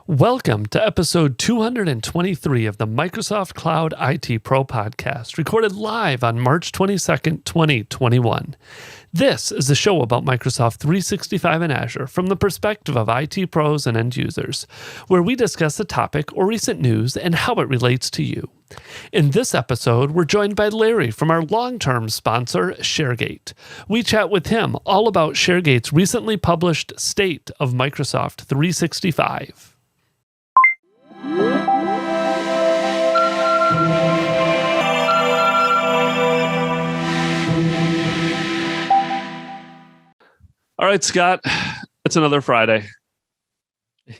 Welcome to episode 223 of the Microsoft Cloud IT Pro podcast, recorded live on March 22nd, 2021. This is a show about Microsoft 365 and Azure from the perspective of IT pros and end users, where we discuss a topic or recent news and how it relates to you. In this episode, we're joined by Larry from our long-term sponsor, ShareGate. We chat with him all about ShareGate's recently published State of Microsoft 365. All right, Scott, it's another Friday.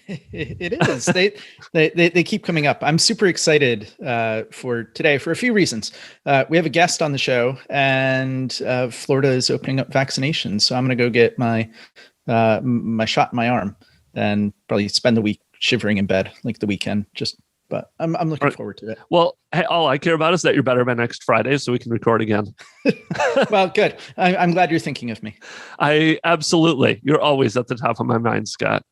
It is. They keep coming up. I'm super excited for today for a few reasons. We have a guest on the show, and Florida is opening up vaccinations. So I'm going to go get my shot in my arm and probably spend the week shivering in bed, like the weekend. But I'm looking forward to it. Well, hey, all I care about is that you're better by next Friday so we can record again. Well, good. I'm glad you're thinking of me. Absolutely. You're always at the top of my mind, Scott.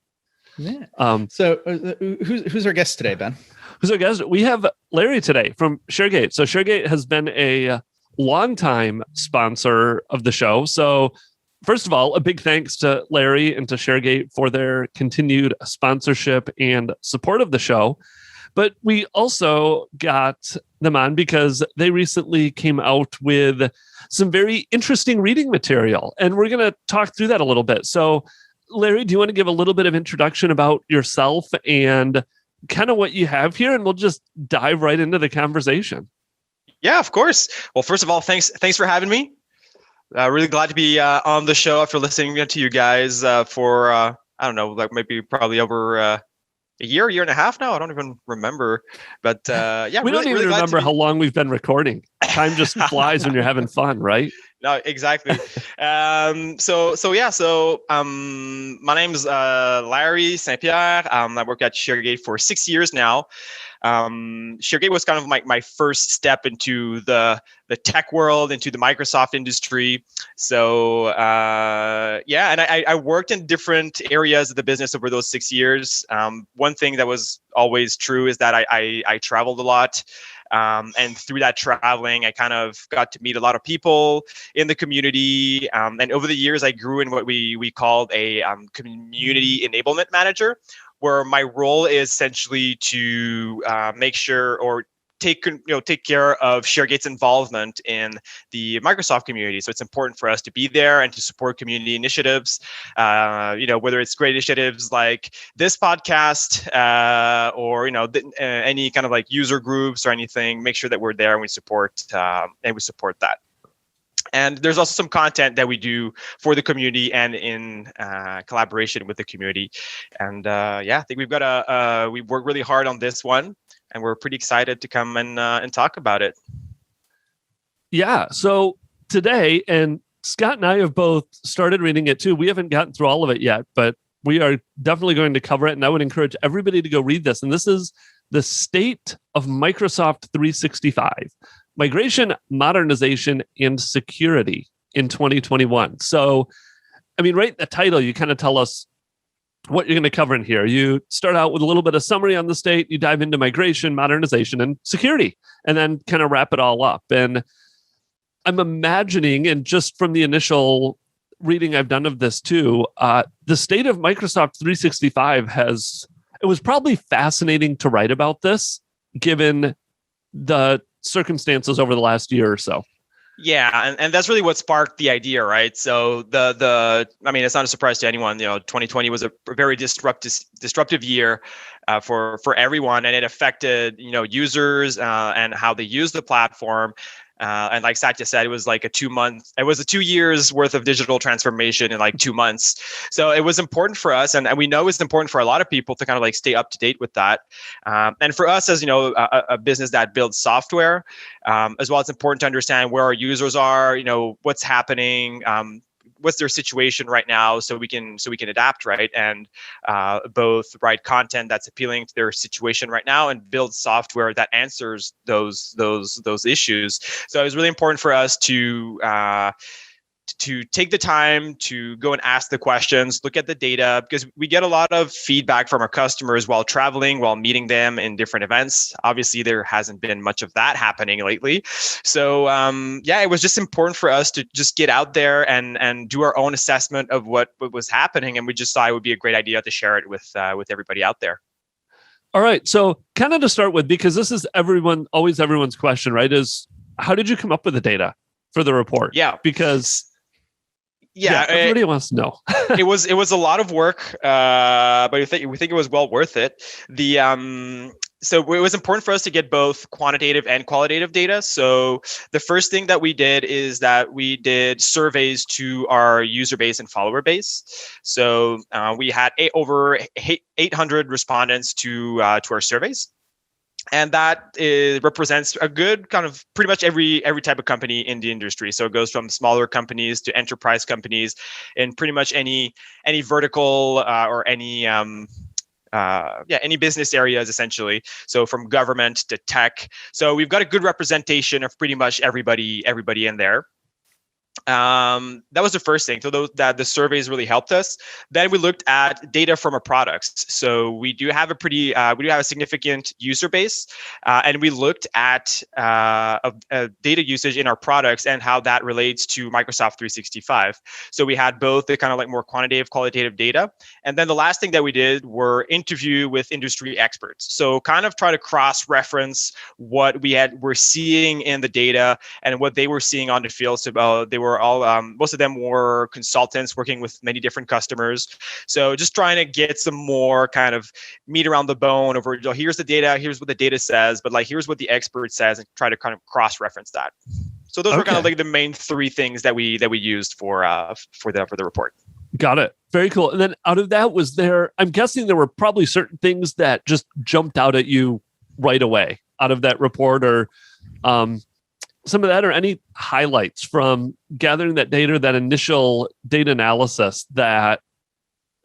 Yeah. So who's our guest today, Ben? Who's our guest? We have Larry today from ShareGate. So ShareGate has been a longtime sponsor of the show. So first of all, a big thanks to Larry and to ShareGate for their continued sponsorship and support of the show. But we also got them on because they recently came out with some very interesting reading material. And we're going to talk through that a little bit. So, Larry, do you want to give a little bit of introduction about yourself and kind of what you have here? And we'll just dive right into the conversation. Yeah, of course. Well, first of all, thanks for having me. Really glad to be on the show after listening to you guys for, I don't know, like maybe probably over a year and a half now. I don't even remember, but yeah, we don't even remember how long we've been recording. Time just flies when you're having fun, right? No, exactly. So my name's Larry St. Pierre. I work at ShareGate for 6 years now. ShareGate was kind of my first step into the tech world, into the Microsoft industry. So and I worked in different areas of the business over those 6 years. One thing that was always true is that I traveled a lot. And through that traveling, I kind of got to meet a lot of people in the community. And over the years, I grew in what we called a community enablement manager, where my role is essentially to make sure or take care of ShareGate's involvement in the Microsoft community. So it's important for us to be there and to support community initiatives. Whether it's great initiatives like this podcast or any kind of like user groups or anything. Make sure that we're there and we support that. And there's also some content that we do for the community and in collaboration with the community. And I think we've worked really hard on this one, and we're pretty excited to come and talk about it. Yeah. So today, and Scott and I have both started reading it too. We haven't gotten through all of it yet, but we are definitely going to cover it. And I would encourage everybody to go read this. And this is the State of Microsoft 365. Migration, Modernization, and Security in 2021. So, I mean, right in the title, you kind of tell us what you're going to cover in here. You start out with a little bit of summary on the state, you dive into migration, modernization, and security, and then kind of wrap it all up. And I'm imagining, and just from the initial reading I've done of this too, the state of Microsoft 365 it was probably fascinating to write about this, given the circumstances over the last year or so. Yeah, and that's really what sparked the idea, right? So it's not a surprise to anyone. 2020 was a very disruptive year for everyone, and it affected users and how they use the platform. And like Satya said, it was like a 2 years worth of digital transformation in like 2 months. So it was important for us, and we know it's important for a lot of people to kind of like stay up to date with that. And for us, as a business that builds software, as well, it's important to understand where our users are, what's happening, what's their situation right now, so we can adapt, right, and both write content that's appealing to their situation right now and build software that answers those issues. So it was really important for us to to take the time to go and ask the questions, look at the data, because we get a lot of feedback from our customers while traveling, while meeting them in different events. Obviously, there hasn't been much of that happening lately. So it was just important for us to just get out there and do our own assessment of what was happening. And we just thought it would be a great idea to share it with everybody out there. All right. So kind of to start with, because this is always everyone's question, right? Is how did you come up with the data for the report? Yeah. Because everybody wants to know. it was a lot of work, but we think it was well worth it. So it was important for us to get both quantitative and qualitative data. So the first thing that we did is that we did surveys to our user base and follower base. So we had over 800 respondents to our surveys. And that represents a good kind of pretty much every type of company in the industry. So it goes from smaller companies to enterprise companies in pretty much any vertical or any business areas essentially. So from government to tech. So we've got a good representation of pretty much everybody in there. That was the first thing. So the surveys really helped us. Then we looked at data from our products. So we do have a significant user base, and we looked at data usage in our products and how that relates to Microsoft 365. So we had both the kind of like more quantitative, qualitative data. And then the last thing that we did were interview with industry experts. So kind of try to cross-reference what we're seeing in the data and what they were seeing on the field. So they were all, most of them were consultants working with many different customers. So just trying to get some more kind of meat around the bone over, here's the data, here's what the data says, but like, here's what the expert says, and try to kind of cross-reference that. So those were kind of like the main three things that we used for the report. Got it. Very cool. And then out of that, I'm guessing there were probably certain things that just jumped out at you right away out of that report, or some of that, or any highlights from gathering that data, that initial data analysis that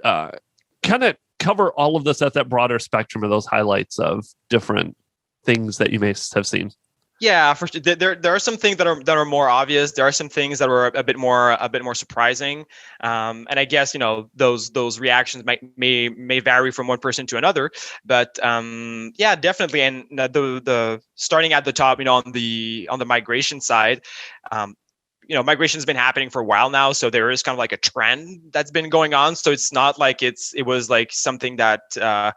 kind of cover all of this at that broader spectrum of those highlights of different things that you may have seen. Yeah, for sure. There are some things that are more obvious. There are some things that were a bit more surprising, and I guess those reactions may vary from one person to another. But definitely. And the starting at the top, on the migration side, migration has been happening for a while now, so there is kind of like a trend that's been going on. So it's not like it was like something that.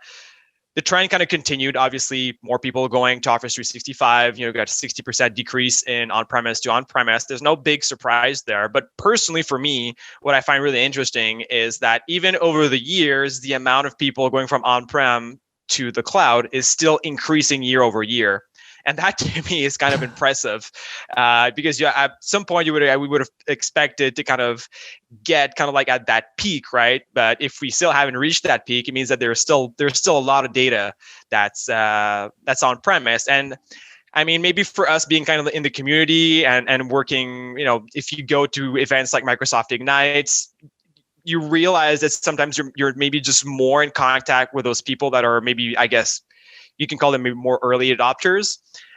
The trend kind of continued. Obviously, more people going to Office 365. Got a 60% decrease in on-premise to on-premise. There's no big surprise there. But personally, for me, what I find really interesting is that even over the years, the amount of people going from on-prem to the cloud is still increasing year over year. And that to me is kind of impressive, because at some point we would have expected to kind of get kind of like at that peak, right? But if we still haven't reached that peak, it means that there's still a lot of data that's on premise. And I mean, maybe for us being kind of in the community and working, if you go to events like Microsoft Ignites, you realize that sometimes you're maybe just more in contact with those people that are maybe, I guess, you can call them maybe more early adopters,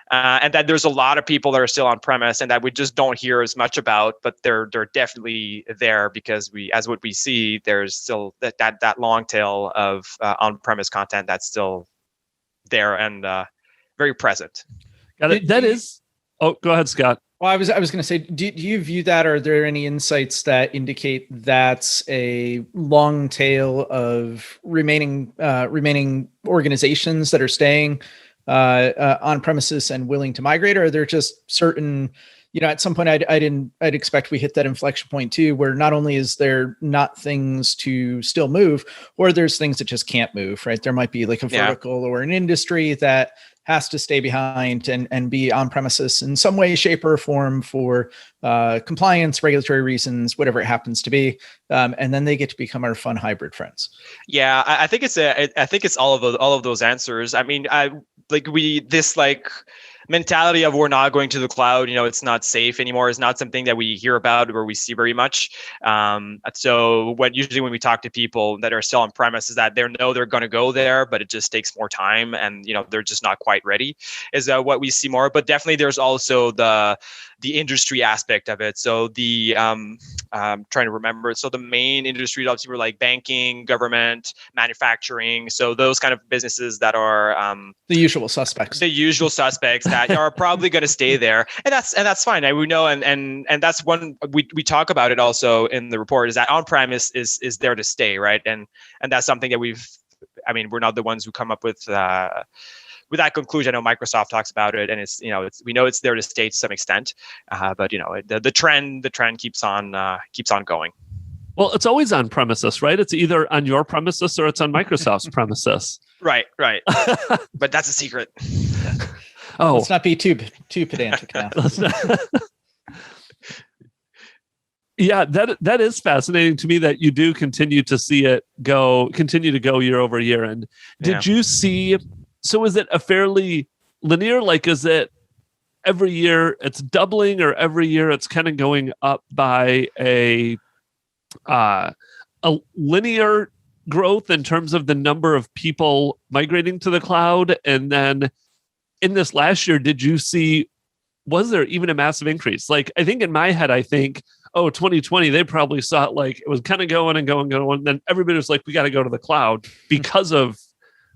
and that there's a lot of people that are still on premise and that we just don't hear as much about, but they're definitely there, because as what we see, there's still that long tail of on premise content that's still there and very present. Got it. Oh, go ahead, Scott. Well, I was going to say, do you view that? Are there any insights that indicate that's a long tail of remaining organizations that are staying on premises and willing to migrate? Or are there just certain, at some point I'd expect we hit that inflection point too, where not only is there not things to still move, or there's things that just can't move, right? There might be like a vertical or an industry that has to stay behind and be on premises in some way, shape, or form for compliance, regulatory reasons, whatever it happens to be, and then they get to become our fun hybrid friends. Yeah, I think it's all of those answers. I mean, mentality of we're not going to the cloud, it's not safe anymore, is not something that we hear about or we see very much. So usually when we talk to people that are still on premise, is that they know they're going to go there, but it just takes more time, and they're just not quite ready. Is what we see more. But definitely, there's also the industry aspect of it. So I'm trying to remember. So the main industries obviously were like banking, government, manufacturing. So those kind of businesses that are the usual suspects. The usual suspects that are probably going to stay there, and that's fine. We know, and that's one we talk about it also in the report, is that on-premise is there to stay, right? And that's something that we're not the ones who come up with that conclusion. I know Microsoft talks about it, and we know it's there to stay to some extent, but the trend keeps on going. Well, it's always on premises, right? It's either on your premises or it's on Microsoft's premises. Right. But that's a secret. Oh, let's not be too pedantic now. Yeah, that is fascinating to me that you do continue to see it continue to go year over year. And did you see? So is it a fairly linear? Like, is it every year it's doubling, or every year it's kind of going up by a linear growth in terms of the number of people migrating to the cloud? And then in this last year, was there even a massive increase? Like, I think in my head, 2020, they probably saw it like it was kind of going and going. And then everybody was like, we got to go to the cloud because of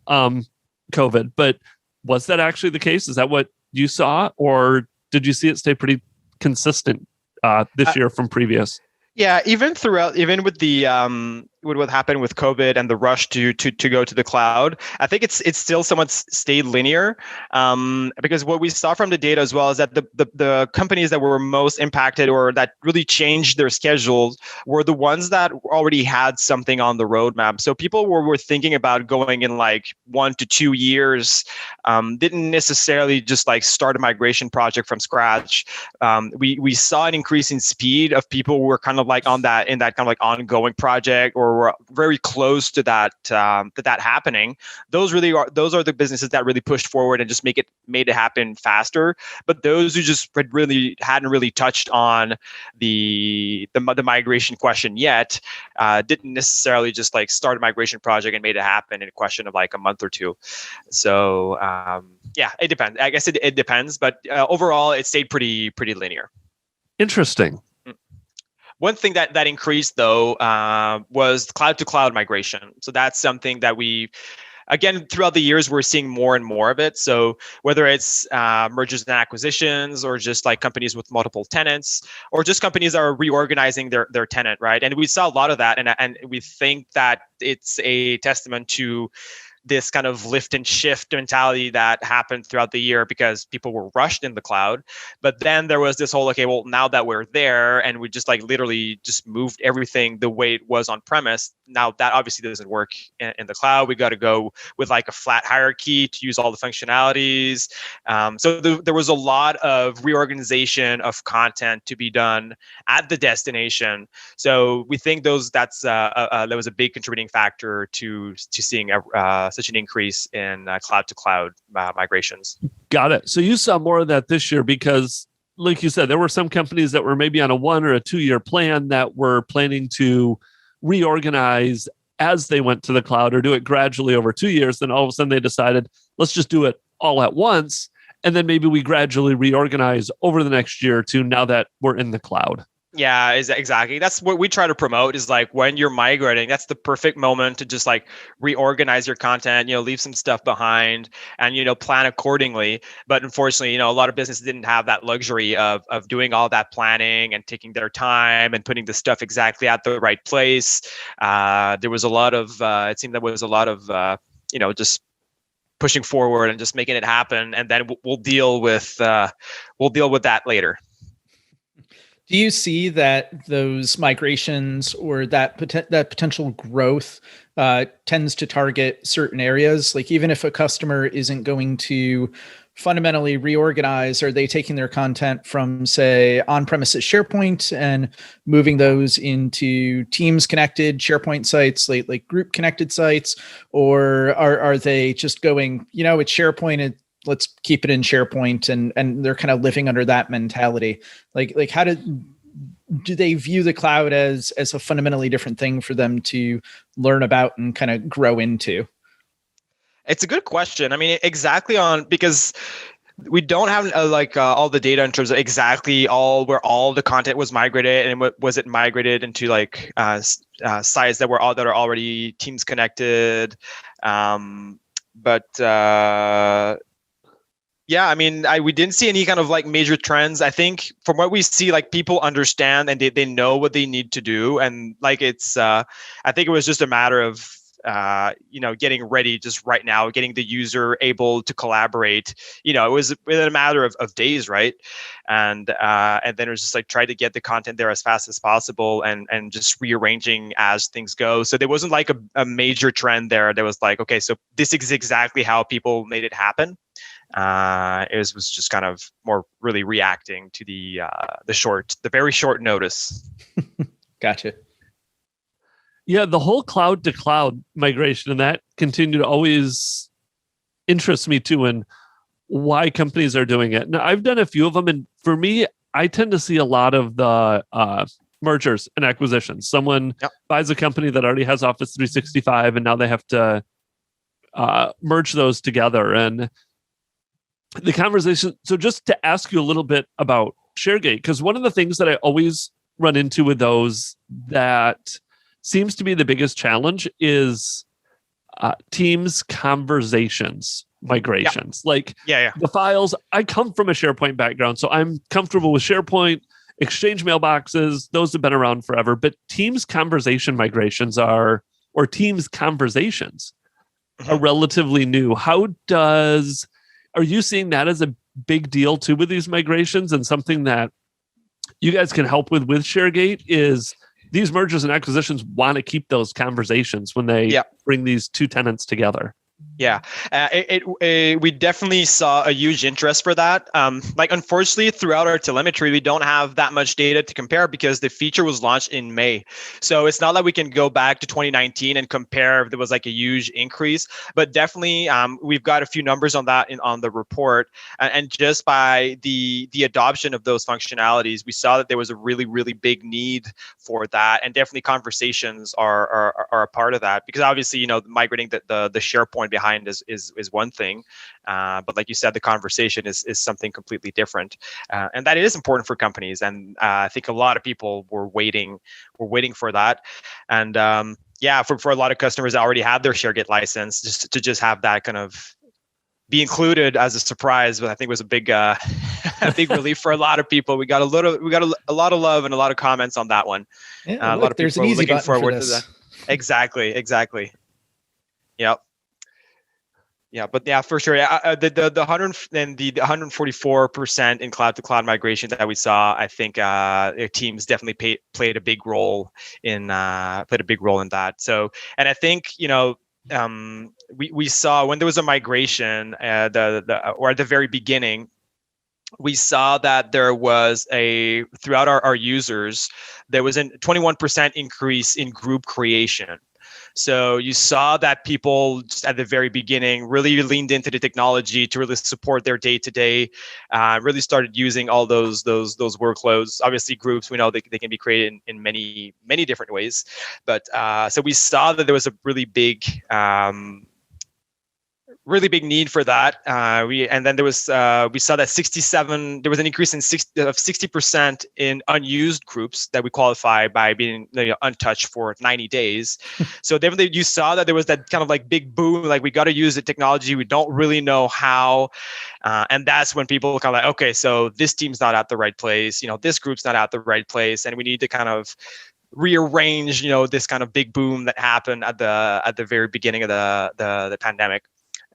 COVID. But was that actually the case? Is that what you saw? Or did you see it stay pretty consistent this year from previous? Yeah, even with the with what happened with COVID and the rush to go to the cloud, I think it's still somewhat stayed linear, because what we saw from the data as well is that the companies that were most impacted or that really changed their schedules were the ones that already had something on the roadmap. So people were thinking about going in like 1 to 2 years, didn't necessarily just like start a migration project from scratch. We saw an increase in speed of people who were kind of like in that kind of like ongoing project, or were very close to that happening. Those are the businesses that really pushed forward and just made it happen faster. But those who just hadn't really touched on the migration question yet, didn't necessarily just like start a migration project and made it happen in a question of like a month or two. So it depends. I guess it depends, but overall it stayed pretty linear. Interesting. One thing that increased, though, was cloud-to-cloud migration. So that's something that again, throughout the years, we're seeing more and more of it. So whether it's mergers and acquisitions, or just like companies with multiple tenants, or just companies that are reorganizing their tenant, right? And we saw a lot of that, and we think that it's a testament to this kind of lift and shift mentality that happened throughout the year because people were rushed in the cloud. But then there was this whole, okay, well, now that we're there and we just like literally just moved everything the way it was on premise, now that obviously doesn't work in the cloud. We got to go with like a flat hierarchy to use all the functionalities. So there was a lot of reorganization of content to be done at the destination. So we think that was a big contributing factor to seeing such an increase in cloud-to-cloud migrations. Got it. So you saw more of that this year because, like you said, there were some companies that were maybe on a 1 or a 2 year plan that were planning to reorganize as they went to the cloud, or do it gradually over 2 years. Then all of a sudden they decided, let's just do it all at once. And then maybe we gradually reorganize over the next year or two now that we're in the cloud. Yeah, exactly. That's what we try to promote, is like when you're migrating, that's the perfect moment to just like reorganize your content, leave some stuff behind and, plan accordingly. But unfortunately, a lot of businesses didn't have that luxury of doing all that planning and taking their time and putting the stuff exactly at the right place. There was a lot of, it seemed there was a lot of, just pushing forward and just making it happen. And then we'll deal with that later. Do you see that those migrations or that potential growth tends to target certain areas? Like, even if a customer isn't going to fundamentally reorganize, are they taking their content from, say, on-premises SharePoint and moving those into Teams connected SharePoint sites, like group connected sites? Or are they just going, it's SharePoint, let's keep it in SharePoint, and they're kind of living under that mentality. Like how do they view the cloud as a fundamentally different thing for them to learn about and kind of grow into? It's a good question. I mean, because we don't have all the data in terms of exactly where all the content was migrated, and was it migrated into sites that are already Teams connected. Yeah, I mean, we didn't see any kind of major trends. I think from what we see, people understand and they know what they need to do, and it's I think it was just a matter of getting ready just right now, getting the user able to collaborate. It was within a matter of days, right? And then it was just try to get the content there as fast as possible, and just rearranging as things go. So there wasn't a major trend there. There was okay, so this is exactly how people made it happen. It was just kind of more really reacting to the very short notice. Gotcha. Yeah, the whole cloud to cloud migration, and that continued to always interest me too, and why companies are doing it. Now, I've done a few of them, and for me, I tend to see a lot of the mergers and acquisitions. Someone buys a company that already has Office 365, and now they have to merge those together. And the conversation. So, just to ask you a little bit about ShareGate, because one of the things that I always run into with those that seems to be the biggest challenge is Teams conversations migrations. The files. I come from a SharePoint background, so I'm comfortable with SharePoint, Exchange mailboxes. Those have been around forever. But Teams conversation migrations or Teams conversations are relatively new. Are you seeing that as a big deal too with these migrations, and something that you guys can help with ShareGate is these mergers and acquisitions want to keep those conversations when they bring these two tenants together? Yeah, we definitely saw a huge interest for that. Unfortunately, throughout our telemetry, we don't have that much data to compare because the feature was launched in May. So it's not that we can go back to 2019 and compare if there was a huge increase, but definitely we've got a few numbers on that on the report. And just by the adoption of those functionalities, we saw that there was a really, really big need for that. And definitely conversations are a part of that, because obviously, migrating the SharePoint behind is one thing, but like you said, the conversation is something completely different, and that is important for companies. And I think a lot of people were waiting for that. And for a lot of customers that already had their ShareGate license, just have that kind of be included as a surprise, but I think was a big a big relief for a lot of people. We got a lot of love and a lot of comments on that one. Yeah, a lot of people were looking forward to that. Exactly. Yep. Yeah, but yeah, for sure. The 144% in cloud to cloud migration that we saw, I think Teams definitely played a big role in that. So, and I think we saw when there was a migration, or at the very beginning, we saw that there was throughout our users, there was a 21% increase in group creation. So you saw that people just at the very beginning really leaned into the technology to really support their day-to-day, really started using all those workloads. Obviously, groups, we know they can be created in many, many different ways. But so we saw that there was a really big need for that. And then we saw that there was an increase in 60% in unused groups that we qualify by being untouched for 90 days. So definitely you saw that there was that kind of big boom, we got to use the technology. We don't really know how. And that's when people kind of okay, so this team's not at the right place. This group's not at the right place. And we need to kind of rearrange, this kind of big boom that happened at the very beginning of the pandemic.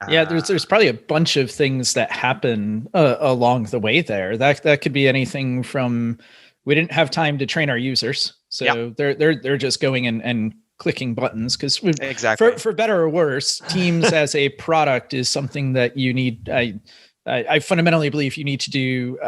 Yeah, there's probably a bunch of things that happen along the way there. That could be anything from we didn't have time to train our users, so they're just going and clicking buttons because exactly for better or worse, Teams as a product is something that you need. I fundamentally believe you need to do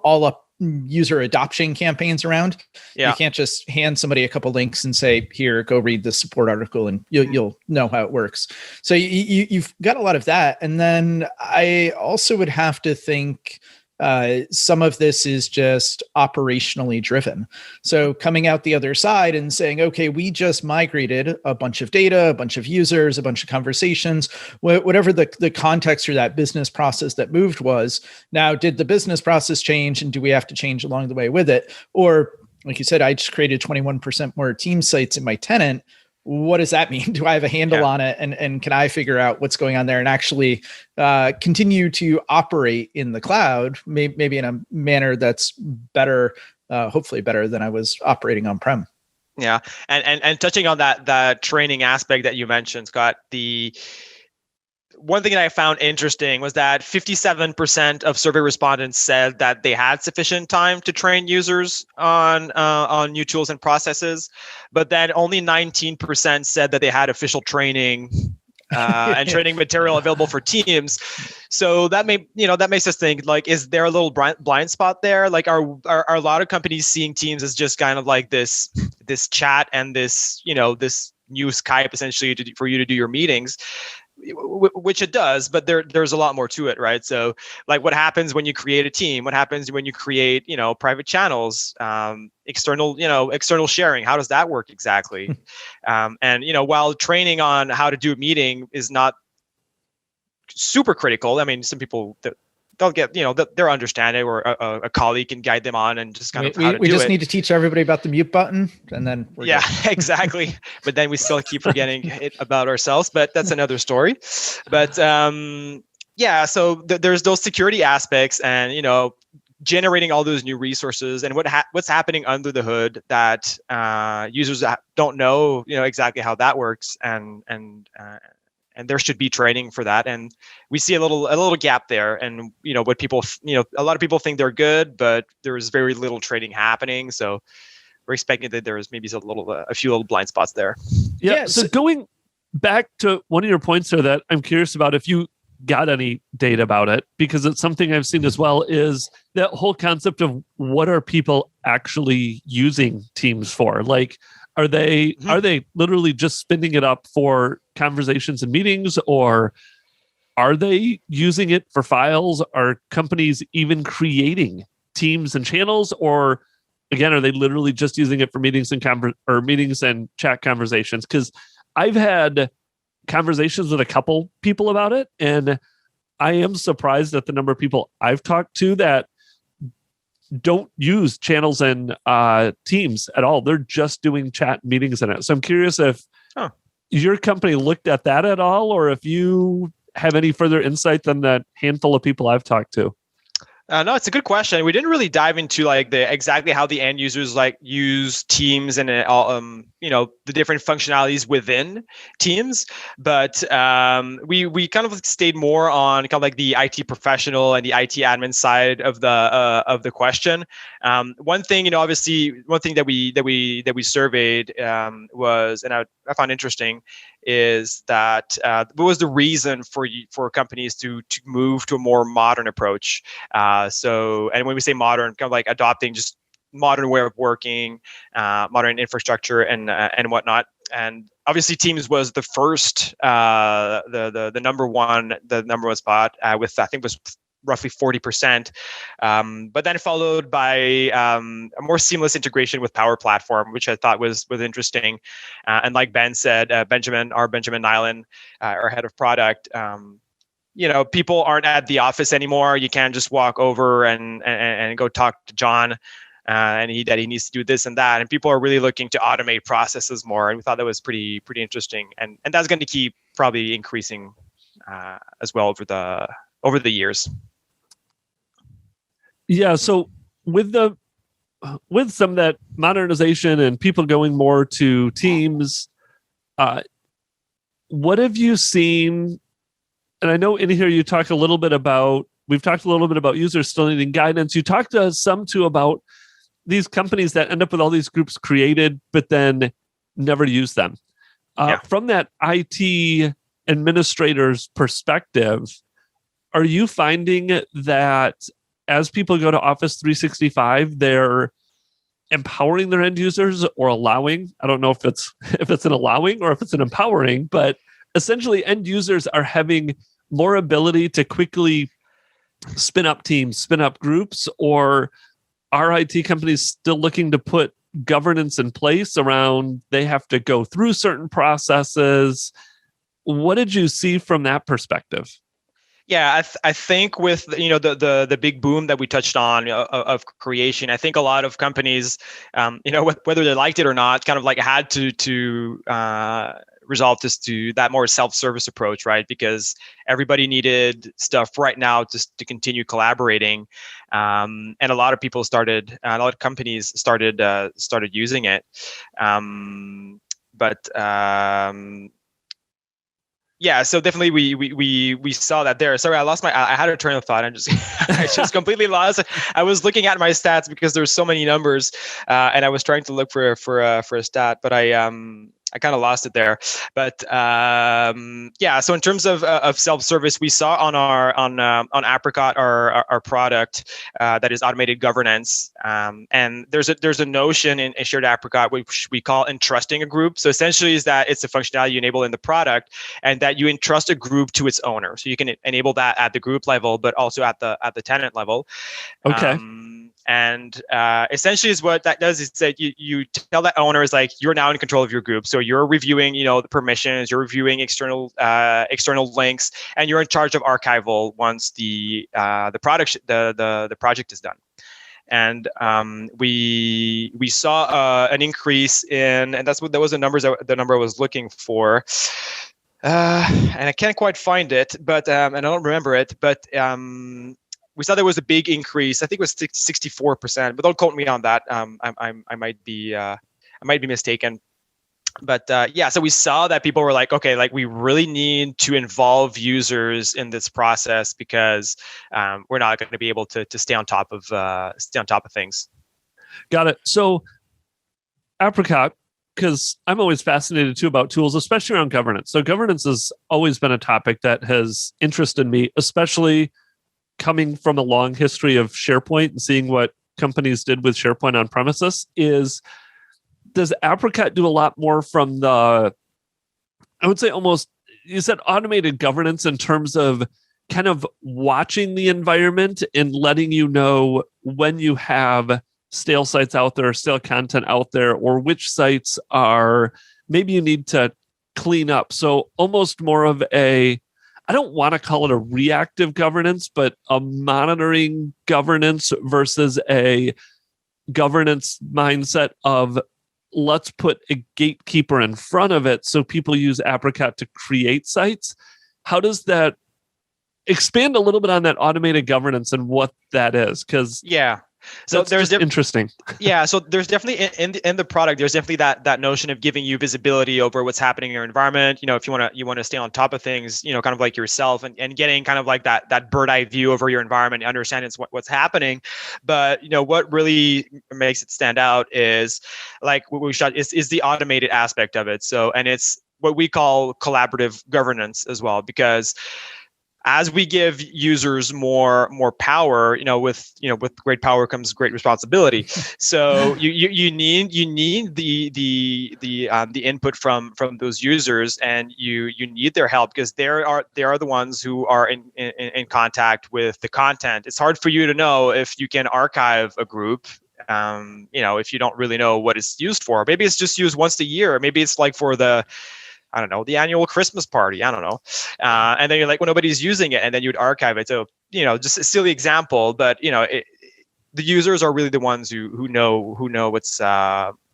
all up user adoption campaigns around. Yeah. You can't just hand somebody a couple links and say, here, go read the support article and you'll know how it works. So you've got a lot of that. And then I also would have to think some of this is just operationally driven. So coming out the other side and saying, okay, we just migrated a bunch of data, a bunch of users, a bunch of conversations, whatever the context or that business process that moved was. Now, did the business process change and do we have to change along the way with it? Or like you said, I just created 21% more team sites in my tenant. What does that mean? Do I have a handle on it? And can I figure out what's going on there and actually continue to operate in the cloud, maybe in a manner that's better, hopefully better than I was operating on-prem? Yeah. And touching on that training aspect that you mentioned, Scott, the one thing that I found interesting was that 57% of survey respondents said that they had sufficient time to train users on new tools and processes, but then only 19% said that they had official training and training material available for teams. So that makes us think, like, is there a little blind spot there? Like, are a lot of companies seeing Teams as just kind of like this chat and this new Skype essentially for you to do your meetings? Which it does, but there's a lot more to it, right? So, like, what happens when you create a team? What happens when you create, private channels, external sharing? How does that work exactly? And while training on how to do a meeting is not super critical, I mean, some people they'll get, they'll understand it, or a colleague can guide them on and just kind of how to do it. We just need to teach everybody about the mute button, and then we're good. Exactly. But then we still keep forgetting it about ourselves, but that's another story. But so there's those security aspects, and generating all those new resources, and what's happening under the hood that users don't know, exactly how that works, and there should be training for that. And we see a little gap there. And what people, a lot of people think they're good, but there is very little training happening. So we're expecting that there is maybe a few little blind spots there. Yeah. So going back to one of your points there that I'm curious about, if you got any data about it, because it's something I've seen as well, is that whole concept of what are people actually using Teams for? Like, are they literally just spinning it up for conversations and meetings, or are they using it for files? Are companies even creating teams and channels, or again, are they literally just using it for meetings and meetings and chat conversations? Because I've had conversations with a couple people about it, and I am surprised at the number of people I've talked to that don't use channels and teams at all. They're just doing chat meetings in it. So I'm curious if your company looked at that at all, or if you have any further insight than that handful of people I've talked to. No, it's a good question. We didn't really dive into like exactly how the end users like use Teams and the different functionalities within Teams, but we kind of stayed more on kind of like the IT professional and the IT admin side of the question. One thing, obviously, one thing that we surveyed was, and I found interesting, is that what was the reason for companies to move to a more modern approach? And when we say modern, kind of like adopting just modern way of working, modern infrastructure, and whatnot. And obviously, Teams was the first, the number one spot with, I think, was roughly 40%, but then followed by a more seamless integration with Power Platform, which I thought was interesting. And like Ben said, Benjamin Nyland, our head of product, people aren't at the office anymore. You can't just walk over and go talk to John, and he needs to do this and that. And people are really looking to automate processes more. And we thought that was pretty interesting. And that's going to keep probably increasing as well over the years. Yeah. So with some of that modernization and people going more to Teams, what have you seen? And I know in here we've talked a little bit about users still needing guidance. You talked to some too about these companies that end up with all these groups created, but then never use them. From that IT administrator's perspective, are you finding that as people go to Office 365, they're empowering their end users or allowing. I don't know if it's an allowing or if it's an empowering, but essentially end users are having more ability to quickly spin up teams, spin up groups, or are IT companies still looking to put governance in place around they have to go through certain processes? What did you see from that perspective? Yeah, I think with the big boom that we touched on of creation, I think a lot of companies, whether they liked it or not, kind of like had to resolve this to that more self-service approach, right? Because everybody needed stuff right now just to continue collaborating, and a lot of people a lot of companies started using it, but. Yeah, so definitely we saw that there. Sorry, I had a train of thought. I just completely lost it. I was looking at my stats because there's so many numbers, and I was trying to look for a stat, but I kind of lost it there. But yeah, so in terms of self-service, we saw on Apricot our product that is automated governance, and there's a notion in shared Apricot which we call entrusting a group. So essentially, is that it's a functionality you enable in the product, and that you entrust a group to its owner. So you can enable that at the group level, but also at the tenant level. Okay. And essentially is what that does is that you tell that owner is like, you're now in control of your group. So you're reviewing, the permissions, you're reviewing external links, and you're in charge of archival once the project is done. And we saw an increase in, and that was the number I was looking for. And I can't quite find it, but and I don't remember it, but we saw there was a big increase. I think it was 64%, but don't quote me on that. I might be mistaken. But yeah, so we saw that people were like, okay, like we really need to involve users in this process because we're not going to be able to stay on top of things. Got it. So Apricot, because I'm always fascinated too about tools, especially around governance. So governance has always been a topic that has interested me, especially coming from a long history of SharePoint and seeing what companies did with SharePoint on premises. Does Apricot do a lot more from I would say almost, you said automated governance in terms of kind of watching the environment and letting you know when you have stale sites out there, stale content out there, or which sites are maybe you need to clean up. So almost more of I don't want to call it a reactive governance, but a monitoring governance versus a governance mindset of let's put a gatekeeper in front of it so people use Apricot to create sites. How does that expand a little bit on that automated governance and what that is? Because yeah. So there's interesting. Yeah, so there's definitely in the product, there's definitely that notion of giving you visibility over what's happening in your environment. If you want to stay on top of things, kind of like yourself, and getting kind of like that bird eye view over your environment, understanding what's happening. But what really makes it stand out is like what we shot is the automated aspect of it. So, and it's what we call collaborative governance as well, because as we give users more power, with great power comes great responsibility. So you need the input from those users, and you need their help because they are the ones who are in contact with the content. It's hard for you to know if you can archive a group. If you don't really know what it's used for. Maybe it's just used once a year. Maybe it's like for the annual Christmas party. I don't know. And then you're like, well, nobody's using it. And then you'd archive it. So, just a silly example, but, the users are really the ones who know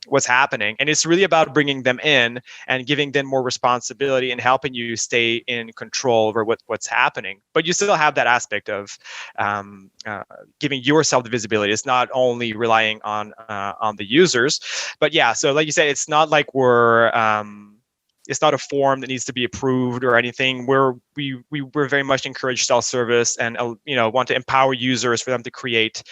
what's happening. And it's really about bringing them in and giving them more responsibility and helping you stay in control over what's happening. But you still have that aspect of giving yourself the visibility. It's not only relying on the users, but yeah. So like you said, it's not like we're it's not a form that needs to be approved or anything. We're very much encourage self-service and want to empower users for them to create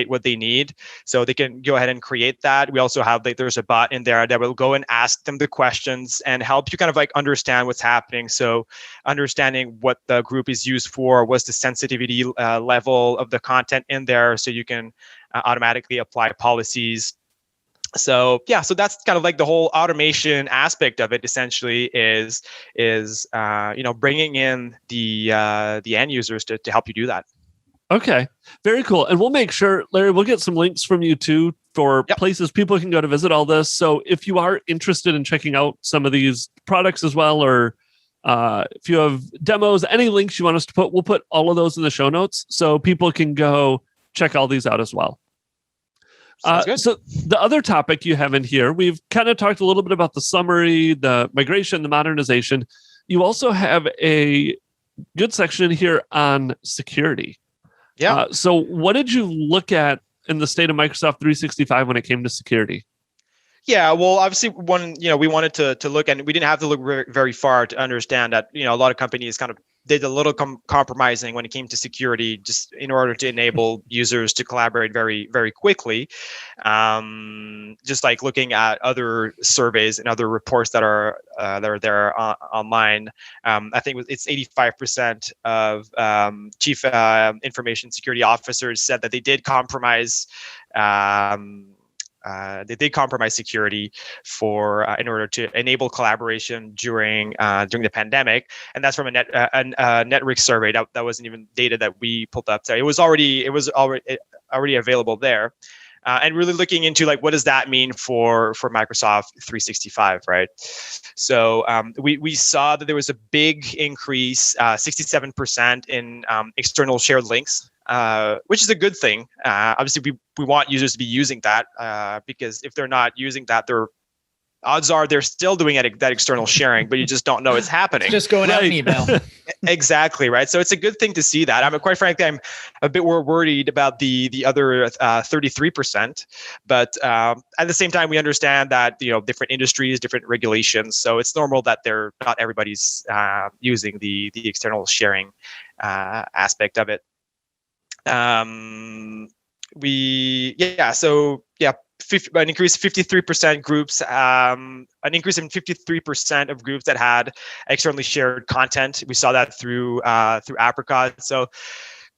what they need, so they can go ahead and create that. We also have there's a bot in there that will go and ask them the questions and help you kind of like understand what's happening. So understanding what the group is used for, what's the sensitivity level of the content in there, so you can automatically apply policies. So that's kind of like the whole automation aspect of it. Essentially, is bringing in the end users to help you do that. Okay, very cool. And we'll make sure, Larry, we'll get some links from you too for places people can go to visit all this. So if you are interested in checking out some of these products as well, or if you have demos, any links you want us to put, we'll put all of those in the show notes so people can go check all these out as well. So the other topic you have in here, we've kind of talked a little bit about the summary, the migration, the modernization. You also have a good section here on security. Yeah. So what did you look at in the state of Microsoft 365 when it came to security? Yeah, well, obviously, we wanted to look, and we didn't have to look very far to understand that, a lot of companies kind of did a little compromising when it came to security, just in order to enable users to collaborate very, very quickly. Just like looking at other surveys and other reports that are there online, I think it's 85% of chief information security officers said that they did compromise. They did compromise security for in order to enable collaboration during the pandemic, and that's from a Network survey. That wasn't even data that we pulled up. So it was already available there, and really looking into like what does that mean for Microsoft 365, right? So we saw that there was a big increase, 67% in external shared links. Which is a good thing. Obviously, we want users to be using that because if they're not using that, odds are they're still doing that external sharing, but you just don't know it's happening. It's just going out in email. Exactly, right. So it's a good thing to see that. Quite frankly, I'm a bit more worried about the other 33%, but at the same time, we understand that different industries, different regulations. So it's normal that not everybody's using the external sharing aspect of it. An increase 53% groups, an increase in 53% of groups that had externally shared content. We saw that through Apricot. So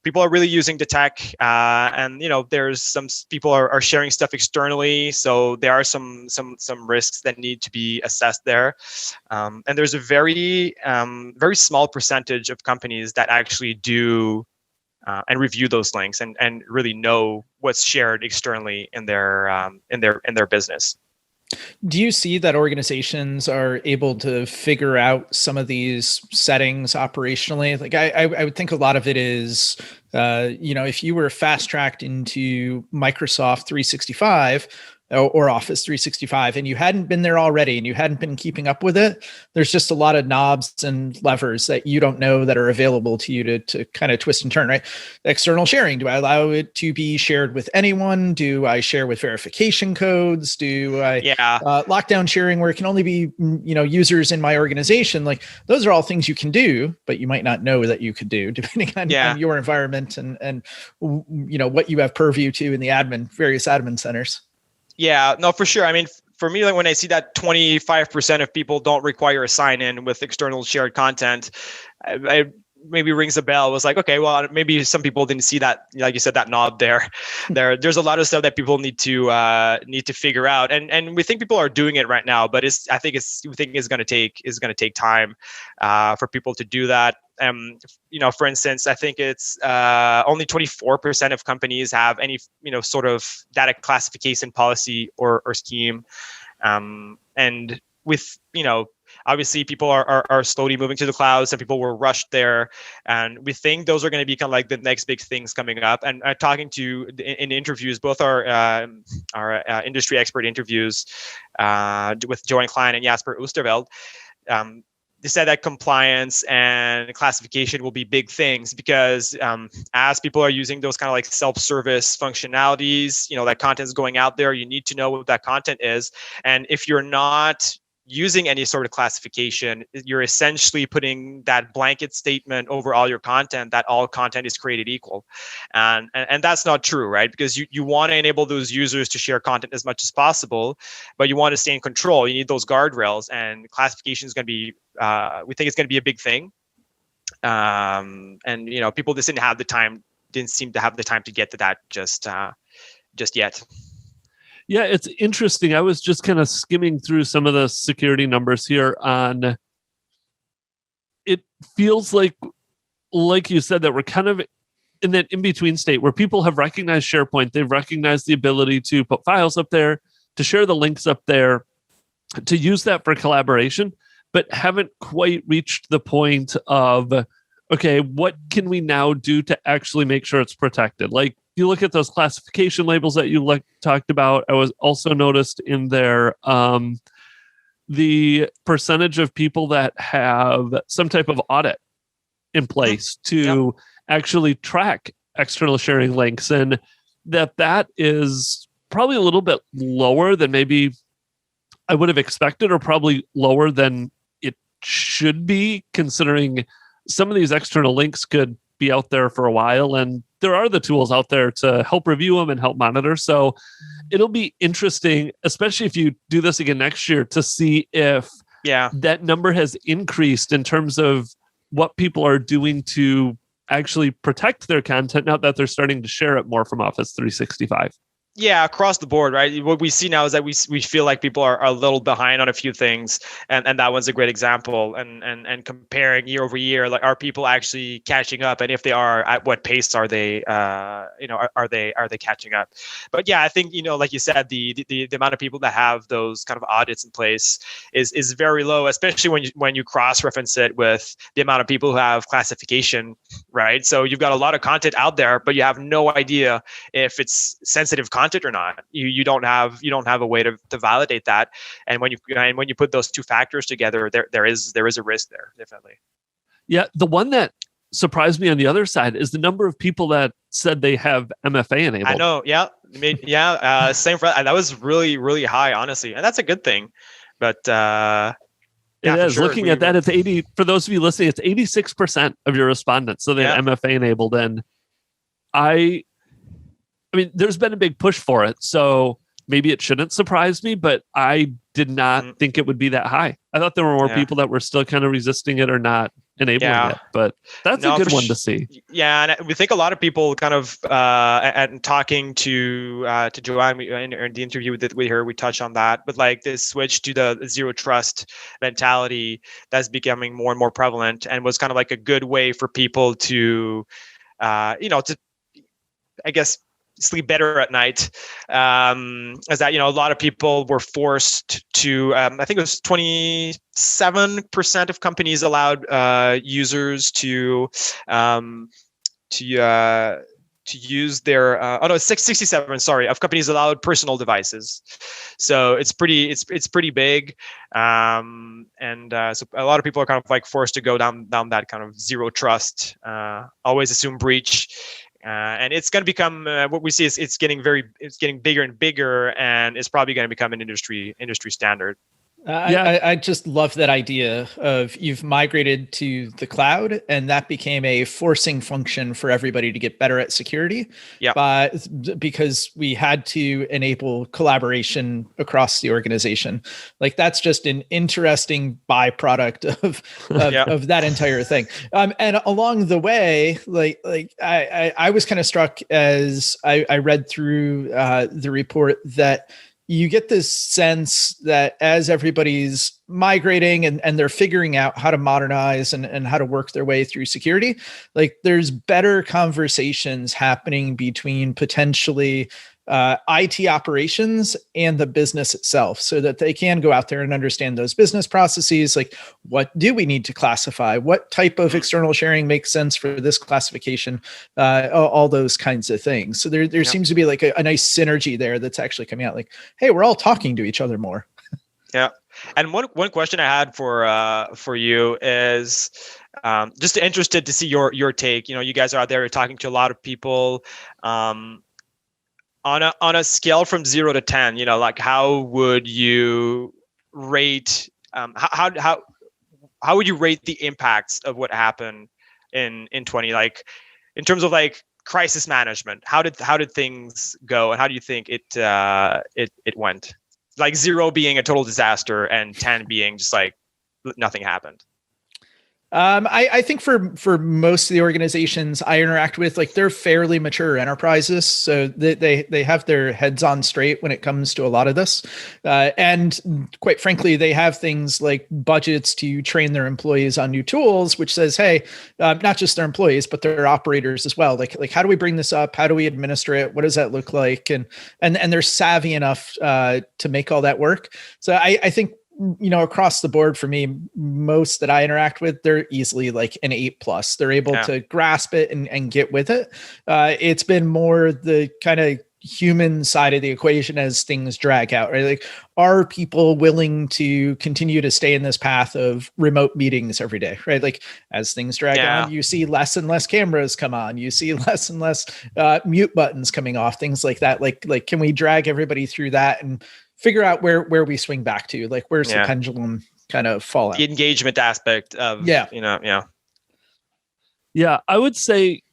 people are really using the tech, and there's some people are sharing stuff externally. So there are some risks that need to be assessed there, and there's a very small percentage of companies that actually do. And review those links and really know what's shared externally in their business. Do you see that organizations are able to figure out some of these settings operationally? Like I would think a lot of it is, if you were fast tracked into Microsoft 365 or Office 365 and you hadn't been there already and you hadn't been keeping up with it, there's just a lot of knobs and levers that you don't know that are available to you to kind of twist and turn, right? External sharing. Do I allow it to be shared with anyone? Do I share with verification codes? Do I lockdown sharing where it can only be, users in my organization? Like those are all things you can do, but you might not know that you could do depending on your environment and what you have purview to in the various admin centers. Yeah, no, for sure. For me, like when I see that 25% of people don't require a sign-in with external shared content, I maybe rings a bell. It was like, okay, well, maybe some people didn't see that, like you said, that knob there. There's a lot of stuff that people need to figure out, and we think people are doing it right now, but we think it's going to take time for people to do that. For instance, I think it's only 24% of companies have any, sort of data classification policy or scheme. And with, obviously people are slowly moving to the cloud. Some people were rushed there, and we think those are going to be kind of like the next big things coming up. And talking to in interviews, both our industry expert interviews with Joanne Klein and Jasper Oosterveld, they said that compliance and classification will be big things because as people are using those kind of like self-service functionalities, that content is going out there. You need to know what that content is, and if you're not using any sort of classification, you're essentially putting that blanket statement over all your content that all content is created equal. And that's not true, right? Because you want to enable those users to share content as much as possible, but you want to stay in control. You need those guardrails, and classification is going to be, we think it's going to be a big thing. And people just didn't seem to have the time to get to that just yet. Yeah, it's interesting. I was just kind of skimming through some of the security numbers here on. It feels like you said, that we're kind of in that in-between state where people have recognized SharePoint. They've recognized the ability to put files up there, to share the links up there, to use that for collaboration, but haven't quite reached the point of, okay, what can we now do to actually make sure it's protected? Like, you look at those classification labels that you talked about. I was also noticed in there the percentage of people that have some type of audit in place to actually track external sharing links, and that is probably a little bit lower than maybe I would have expected, or probably lower than it should be, considering some of these external links could be out there for a while, and there are the tools out there to help review them and help monitor. So it'll be interesting, especially if you do this again next year, to see if that number has increased in terms of what people are doing to actually protect their content now that they're starting to share it more from Office 365. Yeah, across the board, right? What we see now is that we feel like people are a little behind on a few things, and that one's a great example. And comparing year over year, like, are people actually catching up? And if they are, at what pace are they? Are they catching up? But yeah, I think, like you said, the amount of people that have those kind of audits in place is very low, especially when you cross reference it with the amount of people who have classification, right? So you've got a lot of content out there, but you have no idea if it's sensitive content or not. You don't have a way to validate that. And when you put those two factors together, there is a risk there, definitely. Yeah, the one that surprised me on the other side is the number of people that said they have MFA enabled. I know. Yeah. Same for that was really, really high, honestly, and that's a good thing. But it is. Sure. Looking at that, it's 80. For those of you listening, it's 86% of your respondents, so they have MFA enabled. And I mean, there's been a big push for it, so maybe it shouldn't surprise me, but I did not think it would be that high. I thought there were more people that were still kind of resisting it or not enabling it, but that's a good one to see. Yeah, and we think a lot of people kind of, and talking to Joanne in the interview with her, we touched on that, but like this switch to the zero trust mentality that's becoming more and more prevalent, and was kind of like a good way for people to, to, I guess, sleep better at night, is that, a lot of people were forced to, I think it was 27% of companies allowed users to use their 67, sorry, of companies allowed personal devices. So it's pretty big, so a lot of people are kind of like forced to go down that kind of zero trust, always assume breach. And it's going to become, what we see is it's getting bigger and bigger, and it's probably going to become an industry standard. I just love that idea of you've migrated to the cloud, and that became a forcing function for everybody to get better at security. Yeah. Because we had to enable collaboration across the organization. Like, that's just an interesting byproduct of that entire thing. And along the way, I was kind of struck as I read through the report that you get this sense that as everybody's migrating and they're figuring out how to modernize and how to work their way through security, like, there's better conversations happening between potentially IT operations and the business itself, so that they can go out there and understand those business processes. Like, what do we need to classify? What type of external sharing makes sense for this classification? All those kinds of things. So there seems to be like a nice synergy there that's actually coming out. Like, hey, we're all talking to each other more. Yeah. And one question I had for you is, just interested to see your take. You guys are out there talking to a lot of people. On a scale from 0 to 10, like, how would you rate how would you rate the impacts of what happened in 20, like in terms of like crisis management? How did things go, and how do you think it went? Like 0 being a total disaster and 10 being just like nothing happened. I think for most of the organizations I interact with, like they're fairly mature enterprises, so they have their heads on straight when it comes to a lot of this, and quite frankly, they have things like budgets to train their employees on new tools, which says, hey, not just their employees but their operators as well. Like how do we bring this up? How do we administer it? What does that look like? And they're savvy enough to make all that work. So I think, across the board for me, most that I interact with, they're easily like an 8+. They're able to grasp it and get with it. It's been more the kind of human side of the equation as things drag out, right? Like, are people willing to continue to stay in this path of remote meetings every day, right? Like as things drag on, you see less and less cameras come on, you see less and less mute buttons coming off, things like that. Like, can we drag everybody through that and figure out where we swing back to? Like, where's the pendulum kind of fall out? The engagement aspect of, Yeah, I would say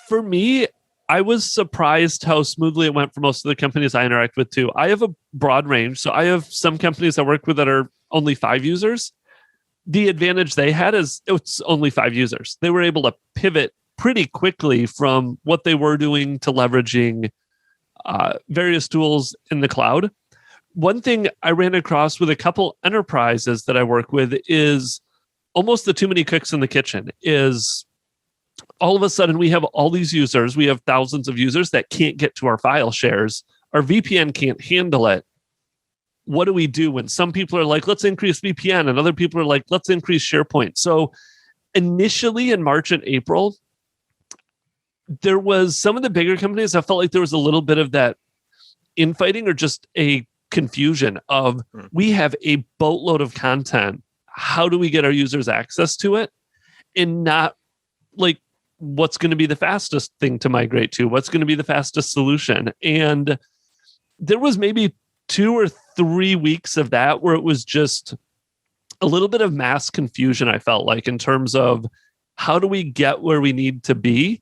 for me, I was surprised how smoothly it went for most of the companies I interact with too. I have a broad range. So I have some companies I work with that are only 5 users. The advantage they had is it's only 5 users. They were able to pivot pretty quickly from what they were doing to leveraging various tools in the cloud. One thing I ran across with a couple enterprises that I work with is almost the too many cooks in the kitchen. Is all of a sudden we have all these users, we have thousands of users that can't get to our file shares. Our VPN can't handle it. What do we do when some people are like, let's increase VPN, and other people are like, let's increase SharePoint? So initially in March and April, there was some of the bigger companies, I felt like there was a little bit of that infighting or just a confusion of, we have a boatload of content. How do we get our users access to it? And not like, what's going to be the fastest thing to migrate to? What's going to be the fastest solution? And there was maybe 2 or 3 weeks of that where it was just a little bit of mass confusion, I felt like, in terms of how do we get where we need to be.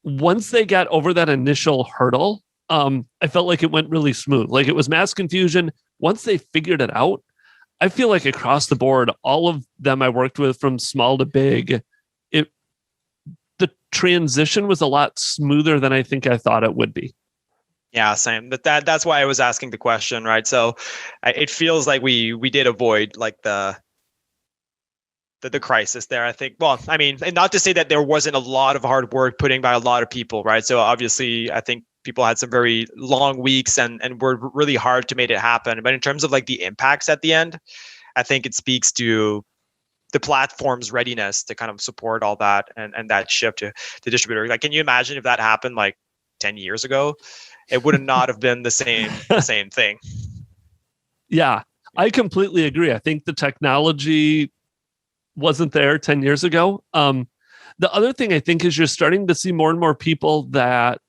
Once they got over that initial hurdle, I felt like it went really smooth. Like, it was mass confusion. Once they figured it out, I feel like across the board, all of them I worked with from small to big, the transition was a lot smoother than I think I thought it would be. Yeah, same. But that's why I was asking the question, right? So it feels like we did avoid like the crisis there, I think. Well, I mean, and not to say that there wasn't a lot of hard work put in by a lot of people, right? So obviously, I think people had some very long weeks and worked really hard to make it happen. But in terms of like the impacts at the end, I think it speaks to the platform's readiness to kind of support all that and that shift to distributor. Like, can you imagine if that happened like 10 years ago? It would not have been the same thing. Yeah, I completely agree. I think the technology wasn't there 10 years ago. The other thing I think is you're starting to see more and more people that,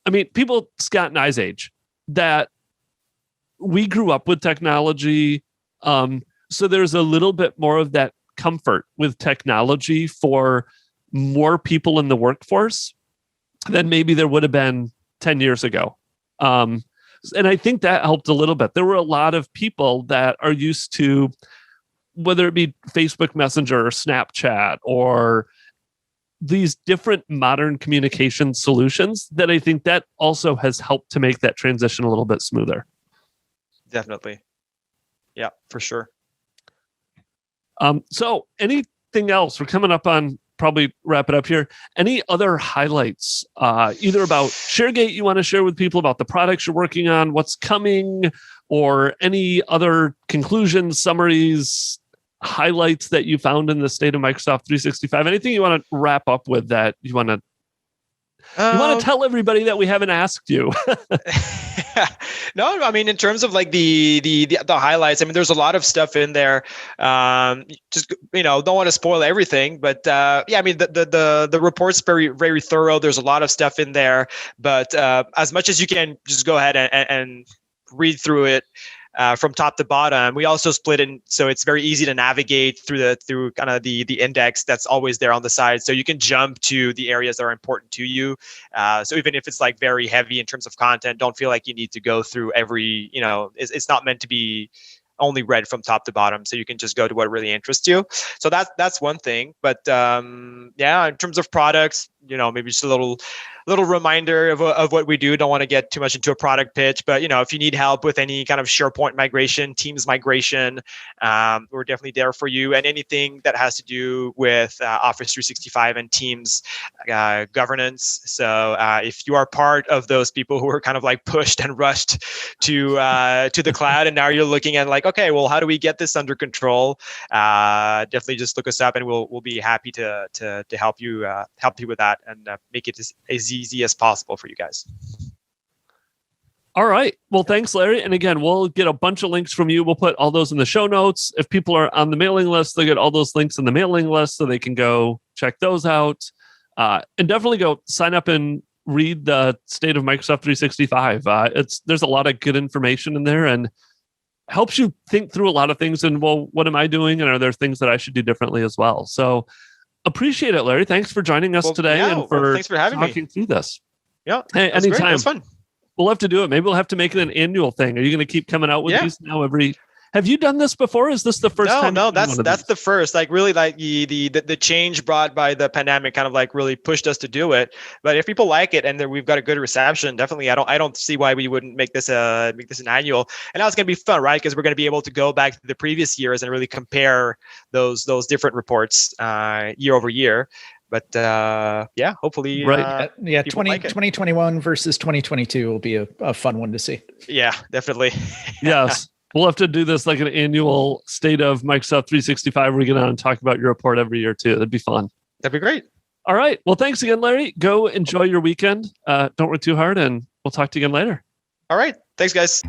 I mean, people Scott and I's age, that we grew up with technology. So there's a little bit more of that comfort with technology for more people in the workforce than maybe there would have been 10 years ago. And I think that helped a little bit. There were a lot of people that are used to, whether it be Facebook Messenger or Snapchat or these different modern communication solutions, that I think that also has helped to make that transition a little bit smoother. Definitely. Yeah, for sure. So anything else? We're coming up on probably wrap it up here. Any other highlights, either about ShareGate you want to share with people, about the products you're working on, what's coming, or any other conclusions, summaries, highlights that you found in the state of Microsoft 365? Anything you want to wrap up with that you want to tell everybody that we haven't asked you? No, I mean, in terms of like the highlights, I mean, there's a lot of stuff in there. Just, don't want to spoil everything, but yeah, I mean, the report's very, very thorough. There's a lot of stuff in there, but as much as you can just go ahead and read through it. from top to bottom. We also split in, so it's very easy to navigate through kind of the index that's always there on the side. So you can jump to the areas that are important to you. So even if it's like very heavy in terms of content, don't feel like you need to go through every, it's not meant to be only read from top to bottom, so you can just go to what really interests you. So that's one thing. But yeah, in terms of products, maybe just a little reminder of what we do. Don't want to get too much into a product pitch, but if you need help with any kind of SharePoint migration, Teams migration, we're definitely there for you. And anything that has to do with Office 365 and Teams governance. So if you are part of those people who are kind of like pushed and rushed to the cloud, and now you're looking at like, okay, well, how do we get this under control? Definitely just look us up, and we'll be happy to help you with that and make it as easy as possible for you guys. All right. Well, thanks, Larry. And again, we'll get a bunch of links from you. We'll put all those in the show notes. If people are on the mailing list, they'll get all those links in the mailing list so they can go check those out. And definitely go sign up and read the State of Microsoft 365. There's a lot of good information in there and helps you think through a lot of things. And, well, what am I doing? And are there things that I should do differently as well? So appreciate it, Larry. Thanks for joining us today and for thanks for having talking through this. Yeah. Hey, anytime. It's fun. We'll have to do it. Maybe we'll have to make it an annual thing. Are you going to keep coming out with these now every? Have you done this before? Is this the first time? No, that's the first. Like really, like the change brought by the pandemic kind of like really pushed us to do it. But if people like it and we've got a good reception, definitely, I don't see why we wouldn't make this an annual. And now it's going to be fun, right? Because we're going to be able to go back to the previous years and really compare those different reports year over year. But yeah, hopefully, right. 2021 versus 2022 will be a fun one to see. Yeah, definitely. Yes. We'll have to do this like an annual State of Microsoft 365. We get on and talk about your report every year too. That'd be fun. That'd be great. All right. Well, thanks again, Larry. Go enjoy your weekend. Don't work too hard, and we'll talk to you again later. All right. Thanks, guys.